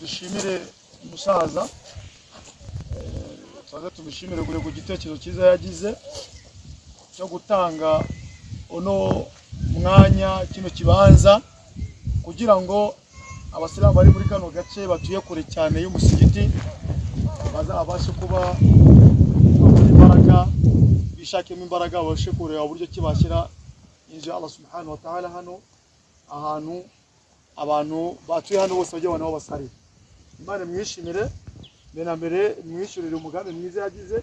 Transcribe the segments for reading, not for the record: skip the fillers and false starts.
dushimire umusaza twaza tumushimire gure ku gitekerezo cyiza yagize cyo gutanga ono mwanya kino kibanza kugira ngo abasilamu bari muri kano gace batuye kure cyane y'umusigiti bazabashe kuba imbaraga bishakemo imbaraga bashe kureba uburyo kibashyira inje Allah subhanahu wa ta'ala hano ahantu abantu batuye hano bose bajye banaho basari Imana mwishimire bena mbere mwishurire umugambi mwiza yagize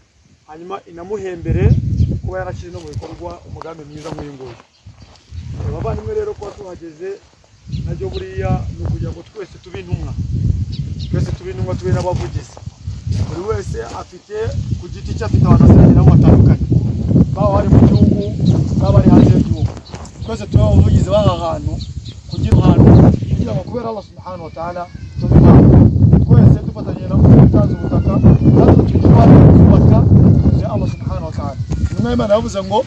hanyuma inamuhembere kuba yarashyize no mu bikorwa umugambi mwiza mwingoye abavandimwe rero ko tuhageze najyo buriya no kugira ngo twese tube intumwa tube n'abavugizi buri wese afite ku giti cye afite abantu nabo batandukanye baho hari mu gihugu n'abari hanze y'igihugu twese tuba abavugizi baha hantu kugira ngo kubera Allah subhanahu wa ta'ala twese dufatanye na umutanzi ubutaka kandi tujye kubaka ya Allah subhanahu wa ta'ala Imana yavuze ngo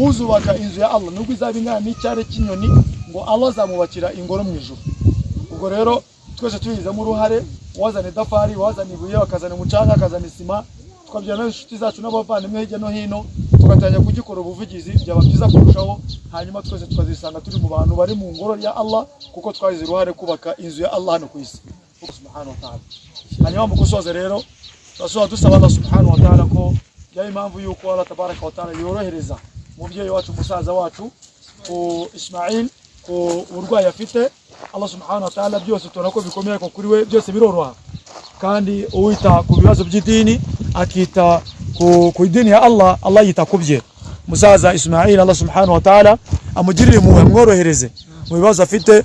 uzubaka inzu ya Allah nubwo izaba ingana n'icyare cy'inyoni ngo Allah azamubakira ingoro mu ijuru ubwo rero twese tuyizamo uruhare wazana idafari wazana ibuye bakazana umucanga akazana isima tukabyana inshuti zacu n'abavandimwe hirya no hino tugatangira kugikora ubuvugizi byaba byiza kurushaho hanyuma twese tukazisanga turi mu bantu bari mu ngoro ya Allah kuko twagize uruhare kubaka inzu ya Allah hano ku isi subhanahu wa ta'ala hanyuma mu gusoza rero twasoza dusaba Allah subhanahu wa ta'ala ko yayi impamvu yuko Allah tabaraka wa ta'ala yorohereza umubyeyi wacu umusaza wacu ku Ismail ku urwaye afite Allah subhanahu wa ta'ala byose tubona ko bikomeye ko kuri we byose biroroha kandi uwita ku bibazo by'idini akita ku idini ya Allah Allah yita kubye musaza Ismail Allah subhanahu wa ta'ala amugirire mu mworohereze mu bibazo afite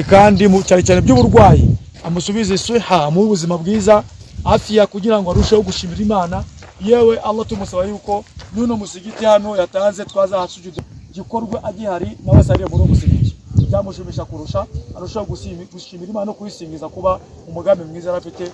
kandi mu cyane by'uburwayi amusubize siha mu buzima bwiza afya kugira ngo arusheho gushimira Imana yewe Allah tumusaba yuko nuno musigiti hano yatanze twaza hasujude gikorwa agihari nawe sariye muri musigiti byamushimisha kurusha arushaho gushimira Imana no kuyisingiza kuba umugambi mwiza arafite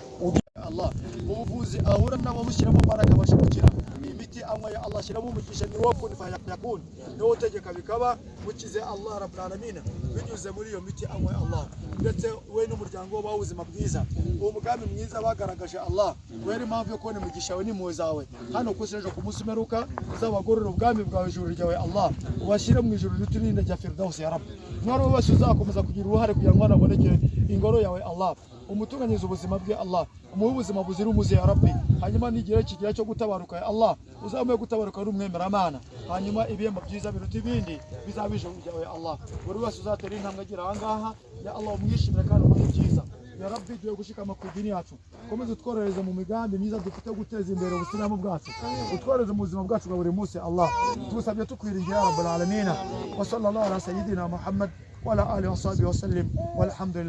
Allah ubuvuzi ahura nabo mushyiramo baraka bashikira imiti amwe ya Allah shiramo mukisha ni wako yakun no tegeka bikaba mukize Allah rabbul alamin binyuze muri iyo miti amwe Allah ndetse we n'umuryango wa ubuzima bwiza uwo mugambi mwiza bagaragaje Allah weri impamvu yo kubona umugisha we n'impuhwe zawe hano kuseje ku munsi meruka uzabagorora ubwami bwawe ijuru ryawe Allah ubashyire mu ijuru riturinde rya Firdaus ya Rabbi mwaro wese uzakomeza kugira uruhare kugira ngo anaboneke ingoro yawe Allah umutunganyiza ubuzima bwe Allah mu buzima buzira umuze ya Rabbi hanyuma nigira kigira cyo gutabaruka ya Allah uzamuye gutabaruka ari umwemera Imana hanyuma ibiyemba byiza biruta ibindi bizabije ujyawe ya Allah buri wese uzatera intambwe agira ahangaha ya Allah umwishimire kandi muri byiza ya Rabbi duye gushikama ku dini yacu komeze utworereze mu migambi myiza dufite guteza imbere ubusiramu bwacu utworereze mu buzima bwacu bwa buri munsi Allah tugusabye tukwiringira ya Rabbul alamin wa sallallahu ala sayyidina Muhammad wa ala alihi wa sahbihi wa sallam walhamdulillah